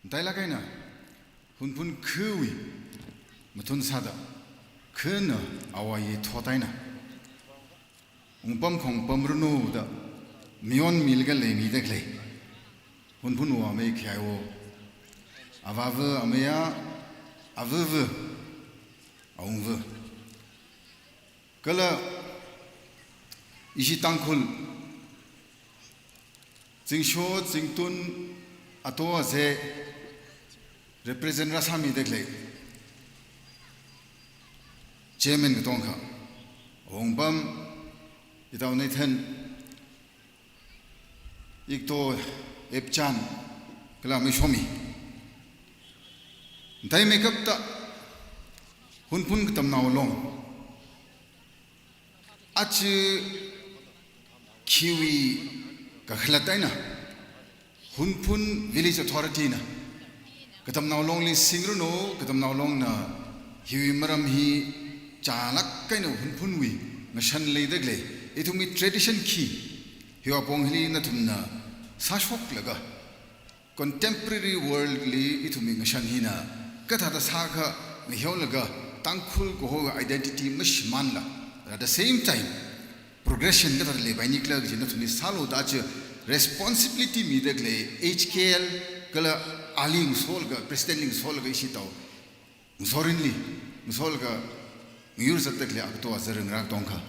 Dailakaina Hunphun Kui Matun Sada Kuna Awayi Totaina Umpam Kong Pamruno the Mion Milgale Midekle Hunphun wa make Yawo Avava Amea Avava Aunva Kala Ishitankul Zing Short Zing Tun Atoa Se represent Rasami Dekle Chairman Tonka Ongbam Itao Nathan Ikto Epchan Kalamishomi They make up the Hunphun Tam now long Achi Kiwi Kahlataina Hunphun Village Authority na Katam now long Singruno, Katam now long na Hiwi Maram he Chalak kind of Hunphunwi, Nashan lay the glay. It will be tradition key. Hiwapongli Natumna, Sashok Laga. Contemporary worldly, it will be Nashanhina, Katata Saga, Miholaga, Tankul Goho identity, Mishmanla. At the same time, progression literally by Nikla, Jinatuni Salo Dacha, responsibility Midagle, HKL, Kala Aling Solga, President Solga Ishitao, Musorinli, Musolga, Murs at the Acto Azern Ratonka.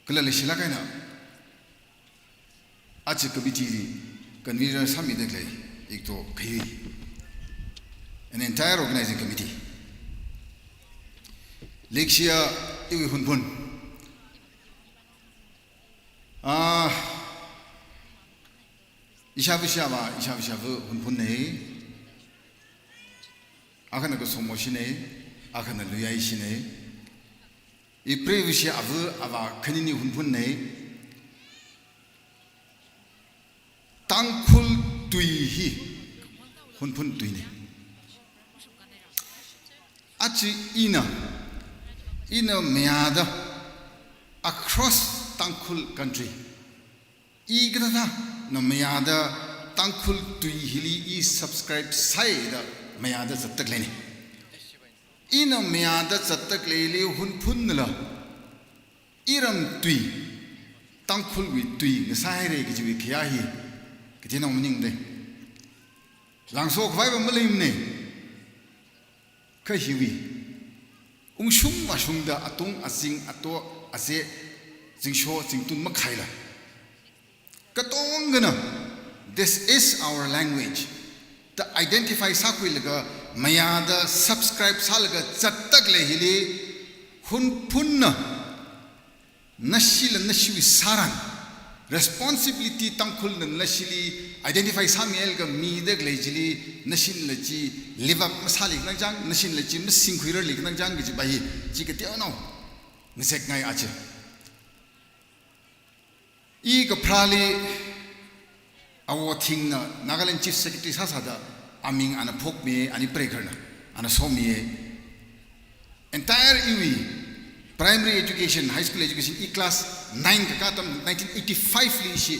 Kala Lishilakana Achikabiti, Convener Sami de Clay, Icto Kai, an entire organizing committee. Lexia Iwi Hunphun. Ishavishava Hunphune Akanaga Somoshine, Akana Luyaishine, I previsha Ava Kanini Hunphune Tankul Tuihi Hunphun Tuine Achi Ina Meada across Tankul country. Igrada no Meada Tankul Tuihili is subscribed side Meada Zatagleni. Ina Meada Zatagleli Hunpunla Iram Tui Tankul with Tui, the Sire Gijikiahi, Katina Muning. Langsok Viva Malimne Kahiwi. Shung Mashunda Atung Asing Ato Ase Zingsho Zingtun Makaila. Katongana, this is our language. The identify Sakwilaga, Mayada, subscribe Salaga, Zatagle Hili, Hunpunna, Nashil and Nashiwi Saran. Responsibility Tankul and Nashili, identify Samuelga, me the Glazili, Nashin Laji, live up Masali Najang, Nashin Laji, Missing Queer Lig Najang by Chikatiano, Nisek Nai Ache. Ega Prali, our thing, Nagaland Chief Secretary Sasada, Aming and a poke me and a breaker and a somie. Entire Iwi. Primary education, high school education, E-class 9, Kakatam, 1985 Lishi,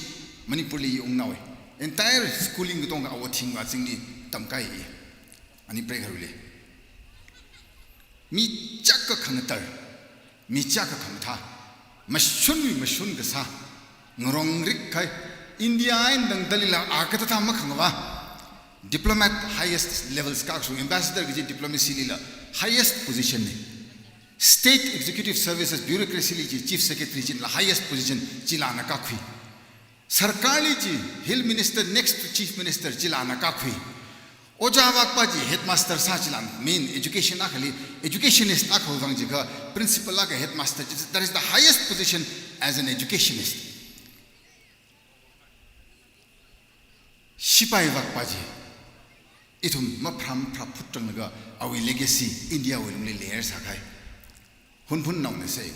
Manipuli Ungnawe. Entire schooling with our team was in the Tamkai, and he break her relay. Mi Chaka Kanatar, Mi Chaka Kamata, Mashun Gasa, Nrong Rikai, India and Dalila Akata Makanga, diplomat highest level Skaksu, ambassador with diplomacy, highest position. State Executive Services Bureaucracy Chief Secretary in the highest position Chilana Kakwi. Sarkali ji Hill Minister next to Chief Minister Chilana Kakwi. Ojawak Paji Headmaster Sachilan main education akali educationist Akhovangjiga Principal Laka Headmaster. That is the highest position as an educationist. Shipai Vakpaji Itum Mapram Praputangaga our legacy India will only layers Hakai. Hunphun now they say.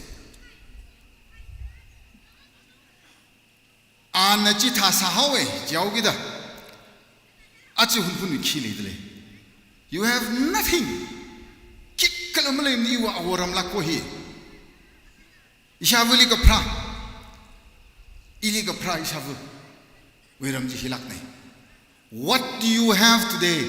Anachita Sahawe, Jaugida. Achi Hunphun Kili. You have nothing. Kikalamale Niwa Awaram Lakohi. Ishaviliga Pra. Iliga Pra Ishavu. Wiram Jihilakne. What do you have today?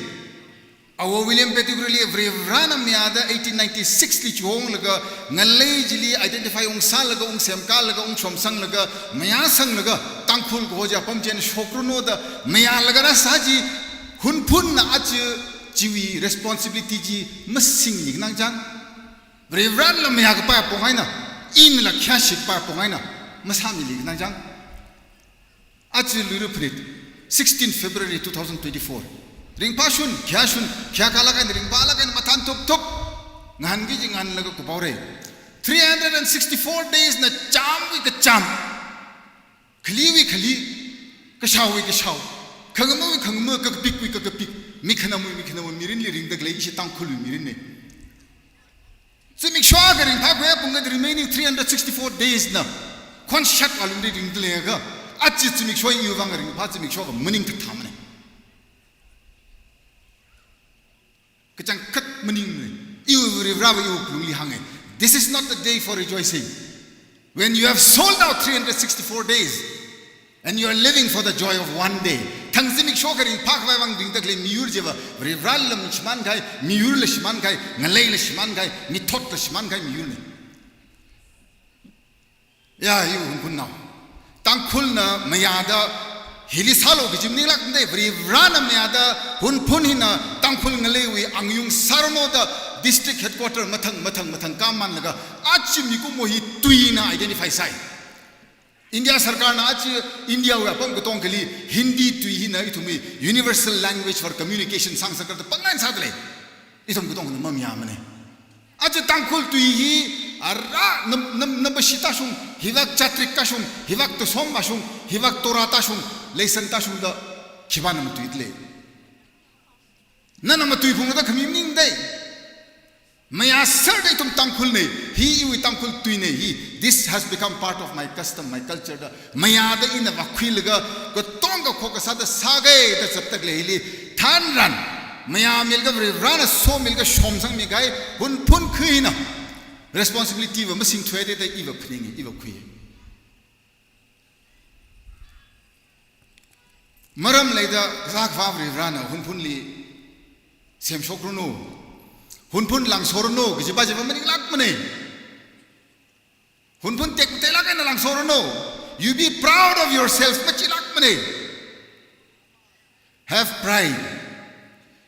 Our William Pettigrew every rana miada 1896 li chuong laga ngalay jili identify ung sal laga ung semkal laga ung chomsang laga maya sang laga tangkhul ko ja pamchen shokruno da maya laga na saji hunphun na ach jiwi responsibility ji masing ni nang jang every ran la maya ka pa pongai na in la khashik pa pongai na masami li nang jang ach Luira prit 16 February 2024 ring pasun kya kala kan ring pala kan matan tuk ngan gi ngan laga ko pore 364 days na cham wi ka cham khli ka shaw wi ka shaw khangma ka pik wi ka pik mikhna mu mirin li ring dak lei shi tang khulu mirin ne so make sure ga ring pa ko punga the remaining 364 days na kon shat walum ri ring le ga achi to make sure you wang ring pa to make sure muning ta thamne Kacang kat mening this is not the day for rejoicing. When you have sold out 364 days and you are living for the joy of one day. Tangzimik shokaring pakawang ding dakle miur jeva rivralam shman kai miur le shman kai ngalay le shman kai mitot le shman kai miur ne. Ya you hunphun now. Tangkhul na mayada Hilisalo gijimni laknde vrana meada hunphun hina tangkhul ngalewi angyung sarno da district headquarter mathang kaman laga achi miku mohi tuina identify sai India sarkar na achi India wa pam gotong kali Hindi tui hina itumi universal language for communication sang sakar pangan sadle itum gotong na mamya mane achi tangkhul tui hi ara nabashita shung hivak chatrik ka shung hivak to somma shung hivak torata shung Lesson tashung da kibana matuitle. Nana matui punga communing day. Maya serde tum tangkhul ne. He wi tangkhul tuine he. This has become part of my custom, my culture da. Maya da ina wakhilga ko tonga khoka sada sage da sabtak lehili than ran. Maya milga rana so milga shomsang mi gai hunphun khina. Responsibility wa masing thwede da iwa khningi iwa khui. Maram laida zak favri rana hunphun li sem shokruno hunphun lang sorno gijiba jiba mani lak mane hunphun tek tela kan lang sorno you be proud of yourself machi lak mane have pride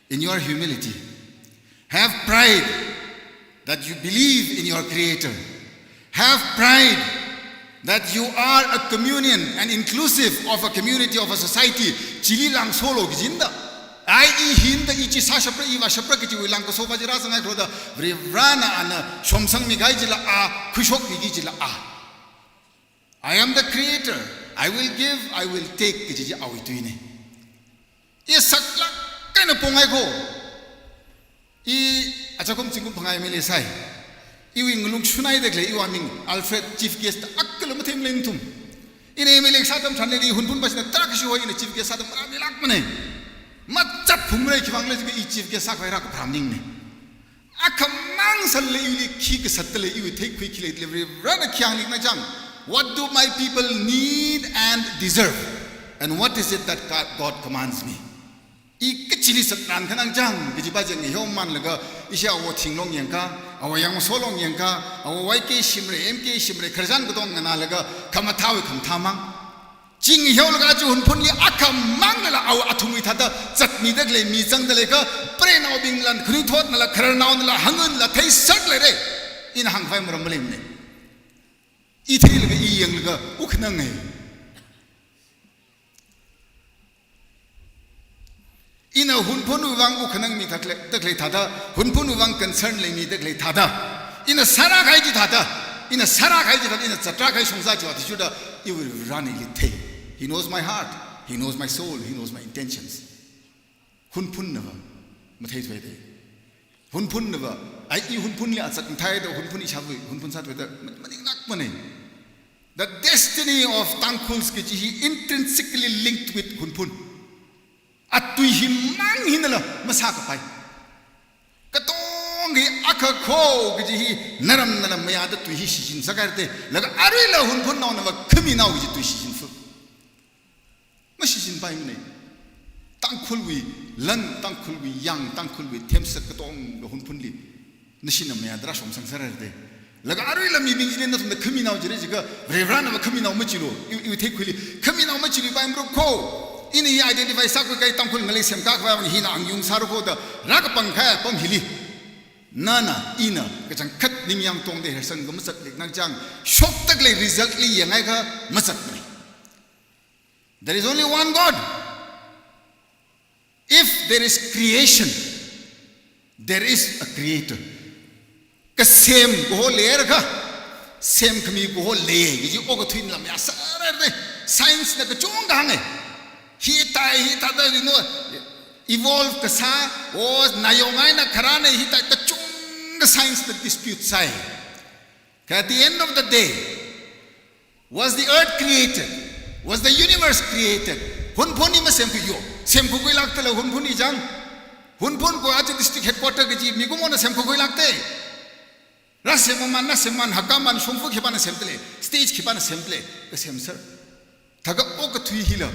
in your humility have pride that you believe in your creator have pride that you are a communion and inclusive of a community of a society chili lang solo gizinda ai hinda ichi sashapra iwa shapra kichi wilang ko soba jira sangai khoda vrana ana shomsang mi gai jila a khushok mi gi jila a I am the creator I will give I will take kichi awi tuine ye sakla kana pongai ko I achakom chingum phangai mele sai Iwi ngulung shunai dekle iwaming Alfred chief guest akkel matem lentum ine MLA satam thaneri hunphun basna trakshi hoi ine chief guest satam ramilak mane matchat phumre khiwangle ji chief guest sak ra ka pramning ne akamang salle iwi khik satle iwi thek khui khile delivery rana khyang lik na jang what do my people need and deserve and what is it that God commands me ikchili satnan khanang jang gijiba jeng hyoman laga isha wo thinglong yengka awa yang solong yengka awa YK shimre MK shimre kharjan gudong ngana laga kamathawi khamthamang jing hyol ga ju hunphun li akamang la aw athumi thada chatni dagle mi jangdale ka prena binglan khri thot nala kharnaw nala hangun la thai sat le re in hang phai muram lim ne I thil ga I yang ga ukhnang ne ina hunphun wang ukhnang mi takle thada hunphun wang concern le mi takle thada ina sara khai ji thada ina chatra khai songsa ji wati juda you will run in it he knows my heart he knows my soul he knows my intentions hunphun na mathai thwe de hunphun na ai I hunphun li achat thai da hunphun I chabu hunphun sat weda maning nak mane the destiny of tangkhuls ki ji intrinsically linked with hunphun atui himang hinala masaka pai katong gi akakho gi naram mayada tu hi shin sagarte laga arila hunphun naw na khmi naw gi tu shin fu mashin pai ne Tangkulwi, Lan Tangkulwi, Yang Tangkulwi, Temset Katong, the Hunphun Nishina Meadra from Sangsarade. Lagarilla meaning in the Kumina Jerica, Reverend of a Kumina Machilo, you take quickly, Kumina Machili by Mroko. In the identify Sakukai Tankul Malaysian Kakwa, Hina, and Yung Sarako, the Rakapanka, Pomhili. Nana, Ina, Kachang Kat Ningyang Tong de Hersan Gomusat Nagjang, Shoktakli resultly Yanaga Masakli. There is only one God. If there is creation, there is a creator. Ka same go layer ka, same kami go layer. You go to him lamya sarare science na kachong gange. Hita you know evolve kasa o nayongay na karane hita kachong science that dispute sai. At the end of the day, was the earth created? Was the universe created? Hunphun ima sem kuyo. Sem kukui lagte la Hunphun ijang. Hunphun ko aje district headquarter ke ji migumo na sem kukui lagte. Raseman na seman hakaman shungfu khipana semple. Stage khipana semple. Ke sem sir. Thaga ok thui hila.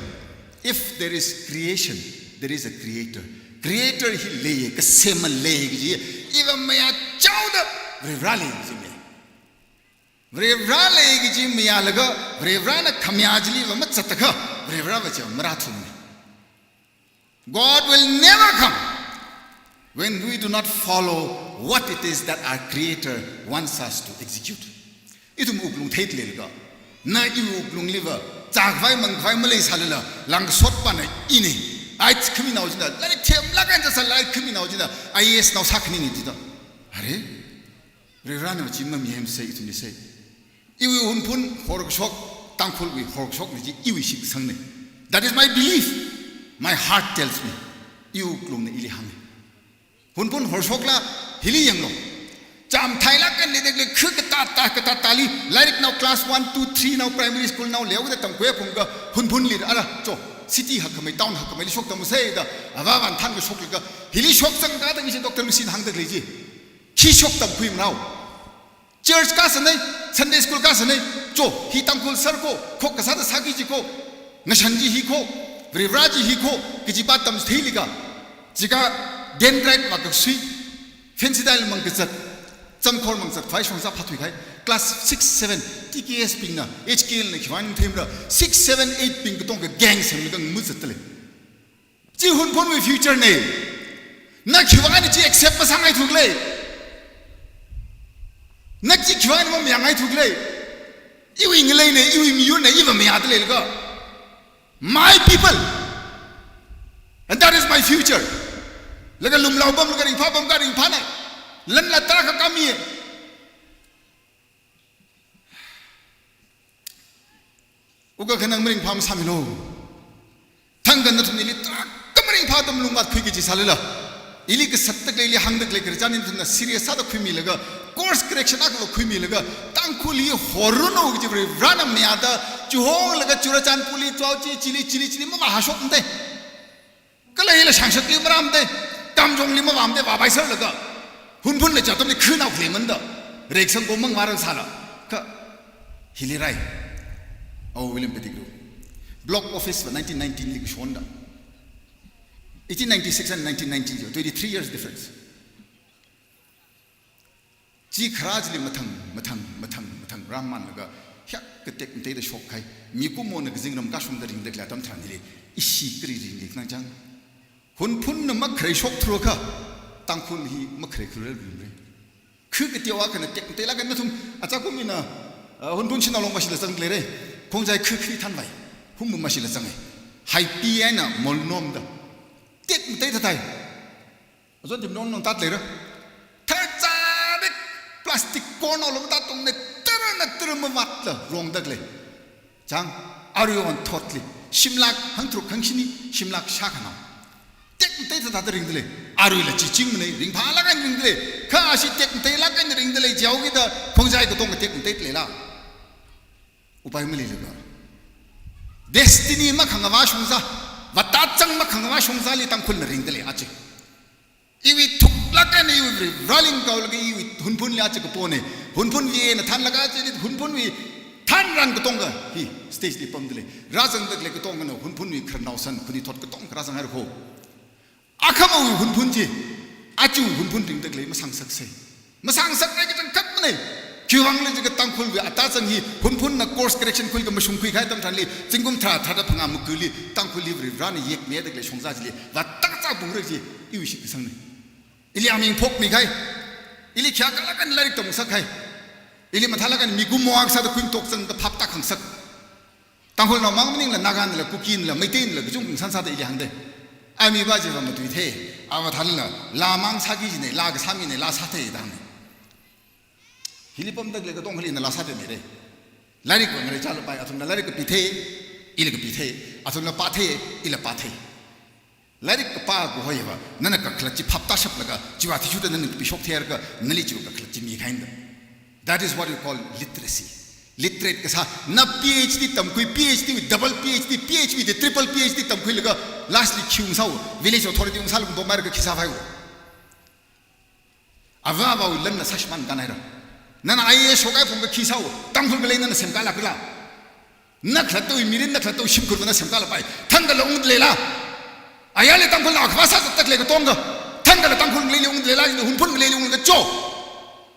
If there is creation, there is a creator. Creator hi leye ke sem leye ke ji. Even maya chauda rivali ji me. Vrevra legi ji miyalaga vrevra na khamyajli vamat sataka vrevra vacha marathun. God will never come when we do not follow what it is that our Creator wants us to execute. Itum uklung theit lelga na iu uklung liver chagvai mangvai malay salala lang sotpa na ini ai khmi na ujina lari them lagan jasa lai khmi na ujina IAS na sakni ni dida are vrevra na chimma mihem sei ituni sei Iwi Hunphun horok thankful we horok ni iwi shik sangne. That is my belief. My heart tells me. Iu klum ne ili hang. Hunphun horok la hili yang lo. Jam Thailand kan le kata tali. Like now class 1, 2, 3 now primary school now lew the tam kwe punga Hunphun lir ara cho city hakamai town hakamai shok tam sei da awawan than shok ga hili shok sang ga da Dr. Machine hang da leji. Ki shok tam khuim now. Church ka sanai, Sunday school ka sanai, jo hi tangkul sar ko, kho kasada sagi ji ko, ngashanji hi ko, vrivraji hi ko, kijipa tam sthili ka, jika dendrite mak sui, fancy dal mang kisat, chamkhor mang sat, phai shongsa phathui khai, class 6, 7, TKS ping na, HKL na khwan themra, 6, 7, 8 ping tong ka gang sem gang muzat tale. Ji Hunphun we future ne, na khwan ji accept pa sangai thugle. Nakji khwan mo yangai thugle iwi nglei ne iwi miyu ne iwa me adle ga my people and that is my future laga lumlau bam laga ring pha na lan la tra ka kami uga khanang mring pham samilo thanggan na thumni tra kamring pha dam lungat khigi ji salala ili ke sattak le hangdak le kerjani thuna serious ada khumi laga course correction akwa khumi laga tangkhuli horuno ji rana meada chuhong laga churachan puli chauchi chili ma hasok nte kala ile sangsat li maram de tamjong li ma bam de babai sar laga Hunphun le chatam ni khuna khleman da reaction ko mang maran sala ka hilirai oh William Pettigrew block office 1919 li shonda 1896 and 1990, 23 years difference. Ji kharaj li matang Ramman laga hyak ketek mte de shok khai mikumo na gzingram ka shum da ring de klatam thanile ishi kri ring de nang jang Hunphun na makhre shok thro kha tangkhul hi makhre khurel ring khu ke tiwa kana tek mte la kan thum acha ko mina Hunphun china long masil sang le re khongjai khu khri than vai hum masil sang hai pi na molnom da Tek mte thai azon tim non tat le ra thar plastic corn all of that on the term mat la wrong dag le chang are you on totally shimlak hantru khangshini shimlak shakana tek mte ta ring le are you la chi ching ne ring pha la kan ring le kha si tek mte la kan ring le jaw gi da khongjai ko tong tek mte le la upai mali le ga destiny ma khangwa shungsa Vatat chang ma khangwa shongsa li tangkhul na ring dele ache iwi thukla ka ne iwi rolling kaul ge iwi Hunphun li ache ko pone Hunphun li na than laga che Hunphun wi Tanran Katonga, he stays the Pumdle, Razan the Lekotonga, Hunphun, Karnausan, Kuni Tot Katong, Razan Harko. Akama Hunpunji, Achu Hunpunting the Clay, Masang Saksay. Masang Saksay and Kapne. Kiwang Liga Tankul, Atazan he, Hunpun, course correction quick, Mashum quick item, Singum Tadapangamukuli, Tankul Livery, Rani Yek, Medical Shonzali, Vatata Bumrezi, you should be something. Iliaming Pok Mikai, Ili Chakalakan Laricum Sakai, Ili Matalakan Migumoak Sada Queen Talks and the Paptak and Sak. Tankul no Maming, the Nagan, the Cookin, the Maitin, the Jung Sansada Ilihande. I mean, Bajavan Tuite, Avatalina, La Mang Sagine, Lag Samine, La Sate Dame. Hilipum the Legaton in the last Saturday. Larico and Richard by Atuna Larico Pite, Illica Pite, Atuna Pate, Illa Pate. Laric Pa, however, Nanaka Clutchy Paptashapaka, Chiwati and Bishop Terga, Nelichuka Clutchy kind. That is what you call literacy. Literate na PhD tamkui PhD with double PhD, PhD with the triple PhD tamkuilaga, lastly Kyungsau, village authority on Salum Domarga Kisavai. Avava will learn the Sashman Ganera. Nana I shoga from the Kisau, Tampulane and the Semgalakula. Naklato, Mirin, Naklato, Shimkurana Semgalapai, Tangalong Lela. Ayale Tampula, Vasa Tonga, Tangala Tampul Leon, the Hunpun Leon, the Joe.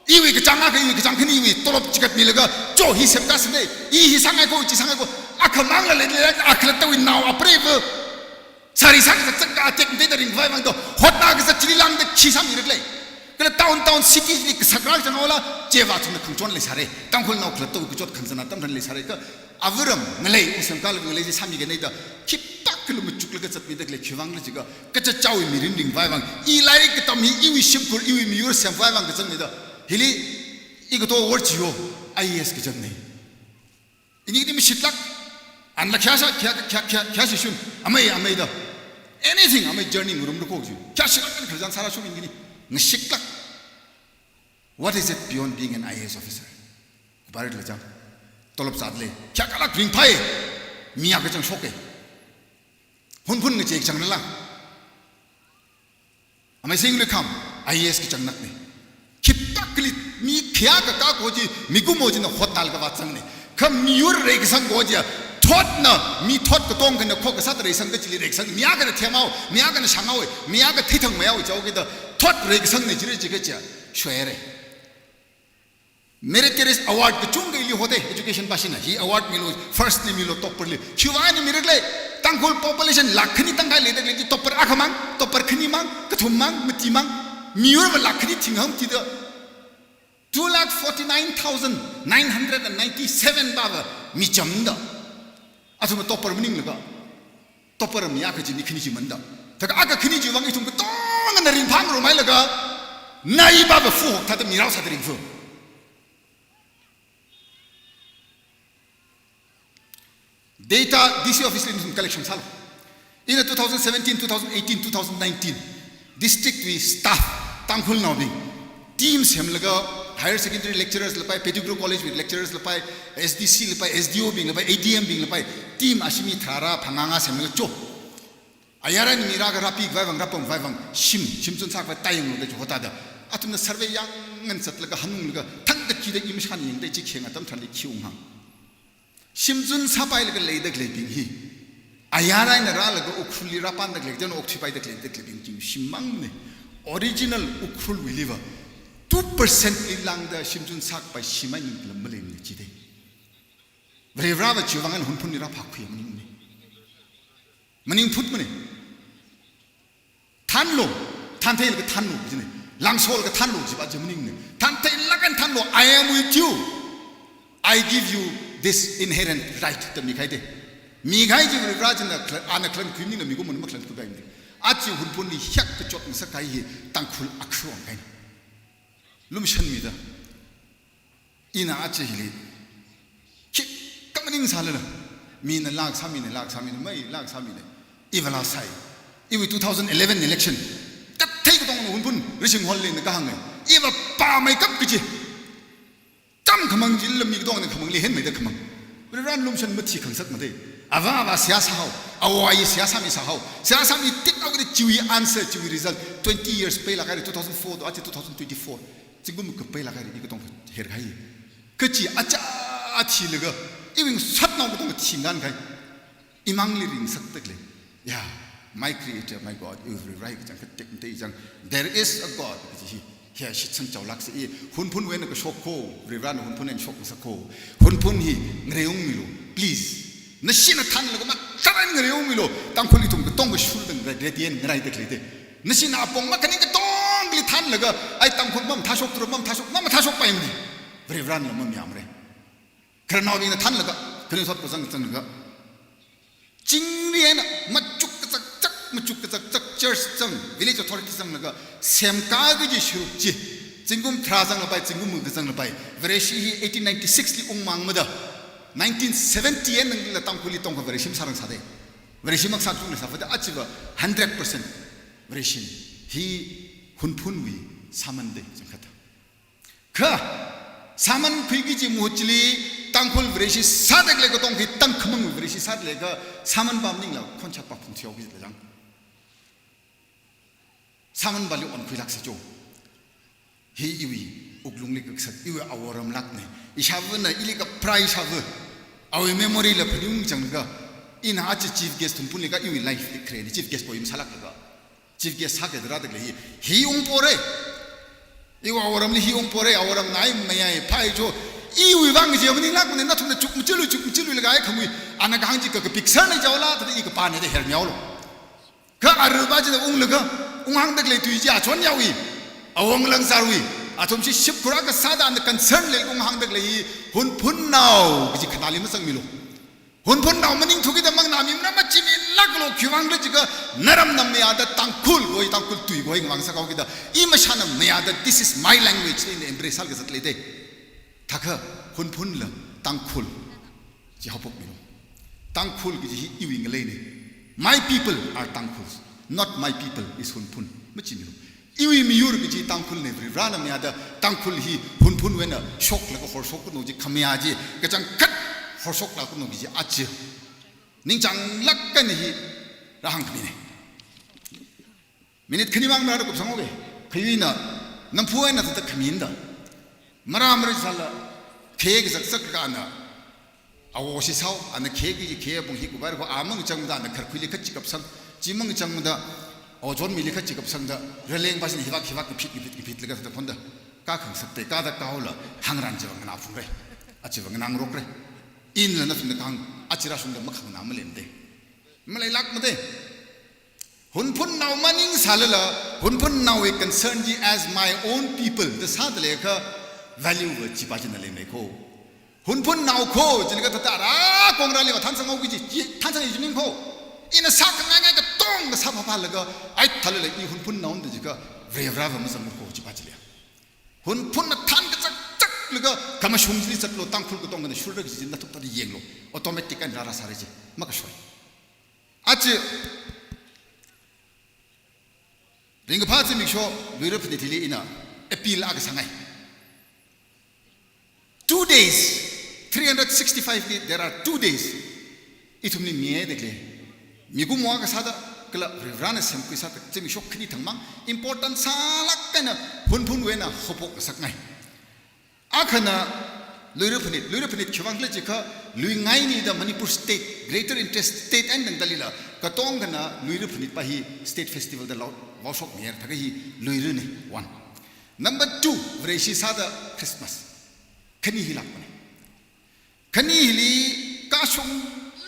Iwi Jamaka, Iwi Jamkani, Torop Chikat Milaga, Joe, he said, Gasne, he Sangago, Chisangago, Akamanga, Aklata, now a brave Sarisaka, taking data in Vivando, Hot Nag is a Chilang, the Chisam Relay. The downtown cities like Sakral and Ola, Jeva to the control Lisare, Tankul no Plato, Kujot Kanzanatam and Lisareka, Avurum, Malay, Usankal, Malaysia, Samiganeta, keep Takulum Chuklets at Midek Chivangliga, Kachachow, Mirinding Vivang, Eli Tami, Iwi Shimkur, Iwi Murs and Vivang, the Sanida, Hilly, Igoto, what you, IS Kitchen. In Idim Shitlak, and La Casa, Kashishun, Amay, anything, I may journey room to coach you. Kashak and Kazan Sarashun in Nishikla. What is it beyond being an IAS officer? Barit Lajam, Tolop Sadle, Chakala Green Pie, Miyakachang Shoke, Hunphun Chek Changnala. Am I saying to come? IAS Kichanakne. Kiptakli, me Kiaka Kakoji, Migumojin of Hotalga Vatsangni. Come your Regasan Goja. Taught na me taught the tongue and the cock Saturday Sangachi Rex and Miaga the Tamao, Miaga the Shangawe, Miaga Titam Mao, which the taught Regasan the Jirichigacha, Shuere. Meritorious award the Chunga Hote Education Bashina. He award Milo first name Milo Topperly. Chuvani Miracle, Tankul population, Lakani Tanga, the Topper Akaman, Topper Kinimang, Katumang, Mutimang, Mura Lakani Tingham Tida 249,997 Baba, Michamda. Asuma topper meaning laga. Topper Miyakaji Nikiji Manda. Taka Kiniji Wangi to Tong and the Rimpam Romailaga. Naiba the fool, Tata Mirasa the Rinfu. Data DC office in collection salve. In the 2017, 2018, 2019, district we staff Tangkul Nabi. Teams Hemlaga. Higher secondary lecturers, Pettigrew College with lecturers, SDC, SDO being, ADM being, Team Ashimi Tara, Pananga, Samuel Cho. Ayara and Miraga Rapi, Vivang Rapam, Vivang, Shimson Saka, Time of the Hotada. Atum the survey young and Satlaka Hanunga, Tank the Kid Imshani, and the Chicken at Tamtali Kyunga. Shimson Sapai like a lady clapping he. Ayara and the Ralago, Ukhrul Rapan, the Legend occupy the clapping Kim Shimang, original Ukhrul believer. 2% lang the Shimjun Sak by Shiman Malin Chide. Very rather Chivang and Hunpunira Paki Maning put money. Tanlo, Tante the Tanu, Langsol the Tanu, Jimning. Tante Lagan Tanlo, I am with you. I give you this inherent right to Mikaide. Mikaiji Rajan Anna Clan Queen and Miguman Maklan Kubang. Achi Hunpuni Hak the Chok and Sakai, Tankul Akron. Lumshan Mida Ina Achili Coming Salana mean a lag Samine, May, lag Samine, even last side. Even 2011 election, that take it on Hunphun, reaching Holly in the Kanngam. Even Pa make up Pichi. Tam Kamang Jillam Migdon and Kamangli Hen made the Kamang. But around Lumshan Mutti consult Made. Avava Siasao, Awai Siasami Sahao. Siasami take out the Chewy answer to result 20 years pay like 2004 to 2024. Sigum could pay like I don't hear high. Kuchi, Acha, อาชีเลยก็อีวิ่งสัตว์น้องก็ต้องชิงกันใครอีมังลิริงสักตึกเลย yeah my creator my God you right จังก็เต็มที่จัง there is a God ที่เฮียชิดสังเจ้าลักษณ์อีหุ่นพุ่นเว้นก็ชกโคหรือร้านหุ่นพุ่นเองชกสักโคหุ่นพุ่นฮีเงยองมิโล please นั่นชินทันแล้วก็มาคารันเงยองมิโลตั้งคนที่ทุ่มก็ต้องก็ชูดึงเรเดียนไงตึกเลยนั่นชินอาปงมาคันนี้ก็ต้องกลิทันแล้วก็ไอ้ตั้งคนมั่มท้าชกตัวมั่มท้าชกมั่มท้าชกไปมั้ยเรื่องร้านเรามั่มยามเลยคราวนี้ทันแล้วก็คราวนี้ทอดก็สังจังก็จริงเรียนมาจุกกระจักมาจุกกระจักเจอร์จังวิลเลจอทอริตี้จังแล้วก็เสียมกาก็จะชุบจีจิงกุมทราจังละไปจิงกุมมือจังละไปเวรชีฮี1896ที่องค์มังมาด1970นั่นละตั้งคุลิตองกับเวรชิมสารังสาเดเวรชิมมักสักจุงเลยสักฟัดอาชีพ100%เวรชิมฮีหุ่นพุ่นวีสามันเดจังขัดค่ะสามันคุยกี่จีมุจลีตั้งคุลเวรชิสาเด็กเลยก็ต้องฮีตั้งขมังเวรชิสาเด็กก็สามันบามนิ่งแล้วคนชักปากพุ่งเที่ยวกิจเลยจังสามันบาลีอ่อนคุยลักษณ์โจฮีอีวีอุกลุงลิกสักอีวีเอาวรมลักเนี่ยอิชาวนน่ะอีลิกกับไพรชาวเอาเมมโมรีละพดุงจังก็อินอาจจะชีฟเกสทุ่มพุ่นลิกอีวีไลฟ์ลิเครนชีฟเกสพอยิมสลักก็ชีฟเกสฮักเดราเด็กเลยฮีองปอเรอีว่าเอาวรมลิฮีองปอเรเอาวรมไหนไม่ใช่ไพโจอีวีวังเจียมันนี่ลักมันนั่นทุ่มจุกมุจลุเลยก็ไอ้ขมุยอันนั้นก็หังจิกก็พิกษาในเจ้าละแต่อีกปานเนี่ยเฮร์เมียวลก็อารุบาจิตองค์เลยก็องค์หังเด็กเลยตุยจ้าชวนยาวีเอาองค์ลังซาวีอาจจะมีชิบคุรักษาด้านคอนเซิร์นเลยองค์หังเด็กเลยหุ่นพุ่นนาวก็จะขนาดนี้มันสังมิโลหุ่นพุ่นนาวมันยิ่งทุกข์แต่มังนามีมันมาจิมีลักโลคิวังเลยจิก็นรำนำไม่อาจตั้งคุลก็ตั้งคุลตุยก็ยังวังสักเอากี่ดาอีมาชันไม่อาจ this is my language นี่ embrace อะไรก็สักเลยเด้ถ้าเขาหุ่นพุ่นละตั้งคุลจะเขาพกมิโลตั้งคุลก็จะอีวิ่งเลยเนี่ย my people are ตั้งคุล not my people is หุ่นพุ่นไม่จิมิโลอีวีมียูร์ก็จีตั้งคุลเนี่ยร้านนั้นเนี่ยตั้งคุลฮีหุ่นพุ่นเว้นน่ะช็อกแล้วก็ฮอร์ช็อกก็นู่นจีขมีอาจีก็จังคัดฮอร์ช็อกแล้วก็นู่นจีอาจีนิ่งจังลักกันฮีร่างขมีเนี่ยมินิทขณีวังมาแล้วก็สังเกตขยี้น่ะน้ำพุเองน่ะตั้งแต่ขมิ้นด่ะมารามันจะสั่งละเค้กสักกันน่ะเอาสิเช้าอันนั้นเค้กที่เค้กบางทีกูไปแล้วก็อามังจังมันด่าน่ะขคุยเล็กจิกับสังจีมังจังมันด่าเอาจนมีเล็กจิกับสังด่าเรื่องภาษาหิวักผิดเลยก็แต่คนด่าก้าขังสักแต่ก้าตะก้าวละหังรันจะวังนาฟุ้งเลยอาจจะวังนางรกเลยอินแล้วนั่นสุดกังอาจจะราสุนดามักขังน้ำมาเล่นเดมาเลยลักมาเดหุ่นพุ่นนาวมันยิ่งสาเลยละหุ่นพุ่นนาว concern you as my own people แต่ซาตเลยก็ value ว่าจีบาจินาเลยไม่โคหุ่นพุ่นนาวโคจะเลยก็ตัดอะไรกงราเลยว่าท่านสังเอาวิจิท่านสังยิ่งมิ่งโคอินสักง่ายๆก็ต้องก็สับพาเลยก็ไอ้ทะเลเลยอีหุ่นพุ่นนาวนี่ก็เรียบร้อยมันสังโคจีบาจิเลยหุ่นพุ่นน่ะท่านก็จักเลยก็กำมาชุ่มจิสักโลตั้งคุลก็ต้องกันชุดเรื่องจินนั่นทุกตอนที่เย็นโลออโตเมติกันราสาริจิมักช่วยอาจจะเรื่องพาจิมิกโชลุยรับพิธีลีอินะเอพิลอากสังไง 2 days 365 days there are 2 days อีทุ่มนี่มีเด็กเลยมีกูมัวก็สัตว์ก็ละร้านเสมกุยสัตว์จะมีโชคขึ้นทั้งมัง important สาลักกันนะพุ่นเวนะขบกสักไงอาขณะลุยรับพิธีชวังเลยจิค่ะลุยไงนี่ดามันนี่พูด state greater interest state อันนั้นดลีละก็ต้องกันนะลุยรับพิธีไปฮี state festival เดลวอลช็อกเนี่ยถ้าก็ฮีลุยเรื่องนี้ one number 2เวรชิสาดาคริสต์มาสคันนี้ฮิลักมันคันนี้ฮิลีกาชง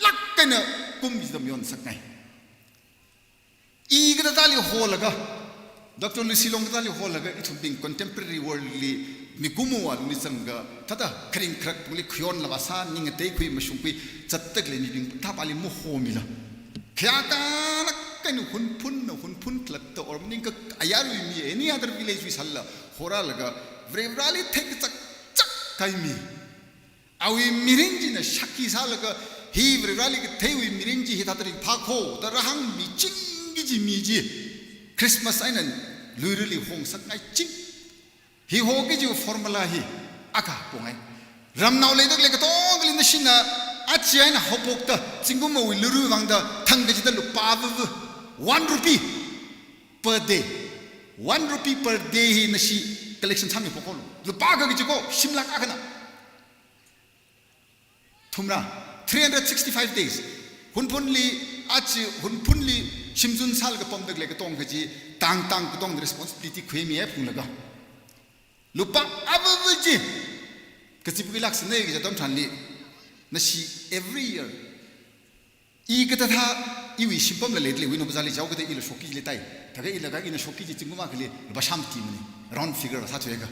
ลักกันนะกุมจิตมีอนสักไงอีกระดับลีโฮลก็ดร.ลุซิลงกระดับลีโฮลก็ it would be contemporary worldly มีกุมัวลุซิลก็ถ้าตาคริงครักตรงนี้ขยอนละภาษานิ่งเตยคุยมาชุมคุยจัดตึกเลยนี่ดึงถ้าปาลิมุโฮมิละขยากันกันหุ่นพุ่นหลักตัวอร์มนิ่งก็อายาลุยมีany other village วิสัลละโหราละก็เวรบราลีเทกจักใครมีเอาวิมิรินจีน่ะชักกี้สัลละก็ฮีเวรบราลีก็เทวิมิรินจีฮิตาตริพักโฮแต่ระหังมีจิงจีมีจีคริสต์มาสไอ้นั่นลุยรีหงสักไงจิงฮีโฮกิจูฟอร์มูลาฮีอากาปงไงรำนาวเลยตัวเล็กต้องกลินชินะอาเจียนะฮบกตาจิงกุมาวิลรูวังดาทั้งเดจิตลุปาว์1 rupee per day 1 rupee per day hi nashi collection sami pokolo lupa ka gijo shimla ka kana chumra 365 days Hunphun li achi Hunphun li shimjun sal ga pom dak le ka tong ka ji tang ka tong responsibility khwe mi phung la ga lupa abaji ka chi pu lak sne ga jatam than li na shi every year I ka tha I wi shimpam la le wi no bazali jaw ka te ila shoki le tai ta ga ila ga ina shoki ji chinguma ka le ba sham ti mani round figure sa chwe ga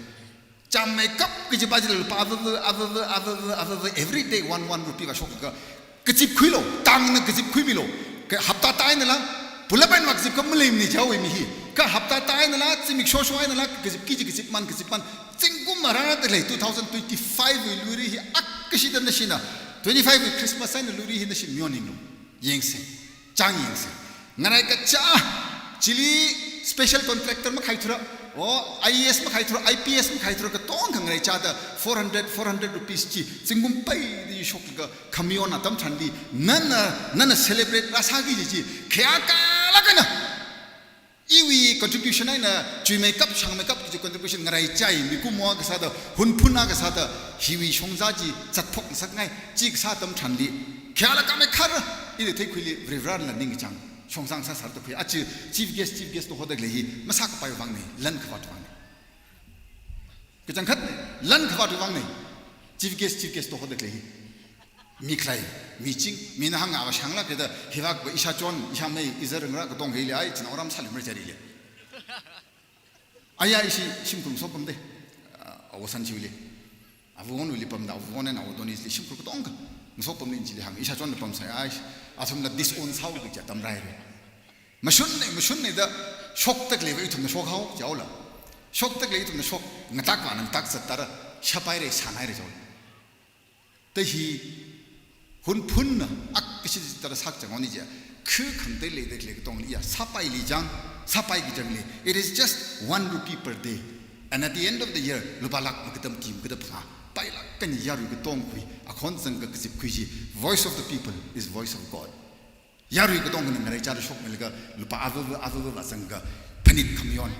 cham make up ka ji ba ji lupa aba every day 1 rupee ga shok ga kecip kuilo tang na kecip kuimilo ke hafta tai na la pulapan mak kecip kamlem ni jaw mi hi ka hafta tai na la chimik sho na la kecip man cingkum marana de 2025 luri hi akshi da nashina 25 Christmas na luri hi nashi myoning no yengse chang yengse ngarai ka cha chili special contractor ma khai thura o IAS ma khai thura IPS ma khai thura ka tong khang ngai cha da 400 rupees chi cingum pai di shok ka kamion atam thandi nana celebrate rasagi ji khya ka la kana iwi contribution na chui makeup chang makeup ji contribution ngarai chai mi ku mo ka sa da hunphuna ka sa da hiwi shongza ji chatphok sak ngai chi ka sa tam thandi khya la ka me khar ide thei khuli rivran la ning chang Shongsang sa sarto khui achi chief guest to hodak lehi masak pa wang nei lan khwat wang nei kachang khat lan khwat wang nei chief guest to hodak lehi mi khlai mi ching mi na hang awa shangla ke da hiwak ba isha chon isha mei izar ngra ka tong hei ai chin oram salim jari le aya isi simkum sopam de awasan chiwle avon uli pam da avon na odoni is simkum tong ka sopam ni chile hang isha chon pam sai ai athum na disown sao ke ja tam rai re mashun ne da shok tak le wi thum na shok hau jaula shok tak le thum na shok ngatak wa nang tak satara shapai re sanai re jaula te hi hunphun na ak kisi tara sak jang oni ja khu khang de le de le tong ya sapai li jang sapai gi jang le it is just 1 rupee per day and at the end of the year lubalak makdam kim kda pha pai lak kan yaru gi tong kui akhon sang ka kisip kui ji voice of the people is voice of God yaru gi tong na ngai cha shok mel ga lupa ava sang ga panit kamyon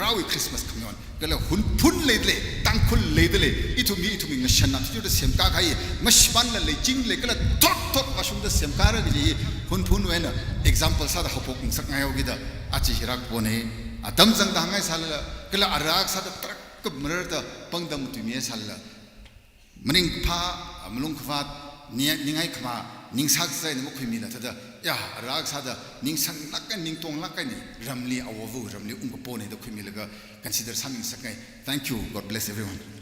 rawi Christmas kamyon gala hunphun le tangkhul le itumi ngashan na tu de sem ka khai mashban la le jing le gala tot asum de sem ka ra gi hunphun wena example sa da hopok sak ngai gi da achi hirak bone adam jang da ngai sal gala arak sa da trak ka mer da pangdam tu mi sal maning pha amlung khwat ningai khma ningsak sai ne mokhui mi la thada ya rak sa da ningsang lakan ning tong lakan ni ramli awovu ramli ungpo ne da khumi laga consider saming sakai thank you god bless everyone